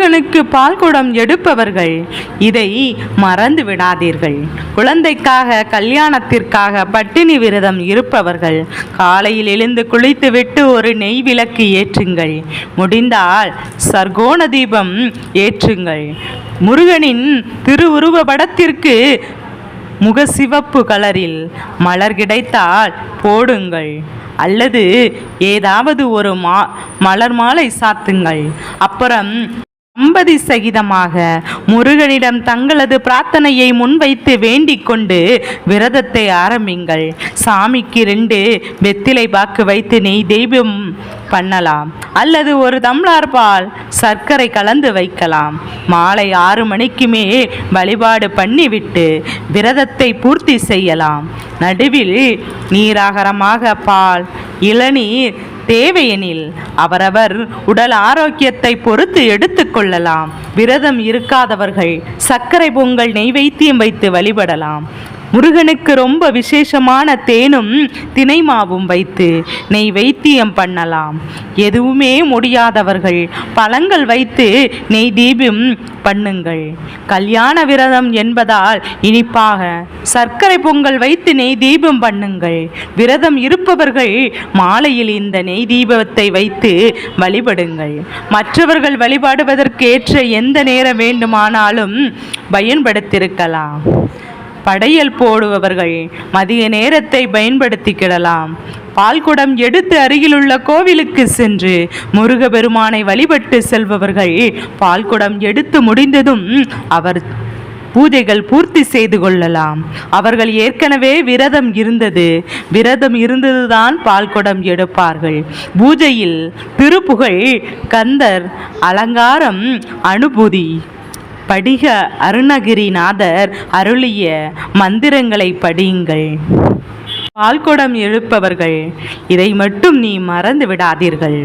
முருகனுக்கு பால் குடம் எடுப்பவர்கள் இதை மறந்து விடாதீர்கள். குழந்தைக்காக கல்யாணத்திற்காக பட்டினி விரதம் இருப்பவர்கள் காலையில் எழுந்து குளித்துவிட்டு ஒரு நெய் விளக்கு ஏற்றுங்கள். முடிந்தால் சர்க்கோண தீபம் ஏற்றுங்கள். முருகனின் திருவுருவ படத்திற்கு முகசிவப்பு கலரில் மலர் கிடைத்தால் போடுங்கள், அல்லது ஏதாவது ஒரு மலர் மாலை சாத்துங்கள். அப்புறம் தம்பதி சகிதமாக முருகனிடம் தங்களது பிரார்த்தனையை முன்வைத்து வேண்டிக் கொண்டு விரதத்தை ஆரம்பிங்கள். சாமிக்கு 2 வெத்திலை பாக்கு வைத்து நெய் தெய்வம் பண்ணலாம், அல்லது ஒரு டம்ளர் பால் சர்க்கரை கலந்து வைக்கலாம். மாலை 6 மணிக்கு மேல் வழிபாடு பண்ணிவிட்டு விரதத்தை பூர்த்தி செய்யலாம். நடுவில் நீராகாரமாக பால், இளநீர் தேவையெனில் அவரவர் உடல் ஆரோக்கியத்தை பொறுத்து எடுத்துக்கொள்ளலாம். விரதம் இருக்காதவர்கள் சர்க்கரை பொங்கல் நெய்வேத்தியம் வைத்து வழிபடலாம். முருகனுக்கு ரொம்ப விசேஷமான தேனும் தினைமாவும் வைத்து நெய்வேத்தியம் பண்ணலாம். எதுவுமே முடியாதவர்கள் பழங்கள் வைத்து நெய் தீபம் பண்ணுங்கள். கல்யாண விரதம் என்பதால் இனிப்பாக சர்க்கரை பொங்கல் வைத்து நெய் தீபம் பண்ணுங்கள். விரதம் இருப்பவர்கள் மாலையில் இந்த நெய் தீபத்தை வைத்து வழிபடுங்கள். மற்றவர்கள் வழிபாடுவதற்கு ஏற்ற எந்த நேரம் வேண்டுமானாலும் பயன்படுத்தியிருக்கலாம். படையல் போடுபவர்கள் மதிய நேரத்தை பயன்படுத்திக்கிடலாம். பால்குடம் எடுத்து அருகிலுள்ள கோவிலுக்கு சென்று முருகபெருமானை வழிபட்டு செல்பவர்கள் பால்குடம் எடுத்து முடிந்ததும் அவர் பூஜைகள் பூர்த்தி செய்து கொள்ளலாம். அவர்கள் ஏற்கனவே விரதம் இருந்ததுதான் பால்குடம் எடுப்பார்கள். பூஜையில் திருப்புகழ், கந்தர் அலங்காரம், அனுபூதி, படிக அருணகிரிநாதர் அருளிய மந்திரங்களை படியுங்கள். பால்குடம் எழுப்பவர்கள் இதை மட்டும் நீ மறந்து விடாதீர்கள்.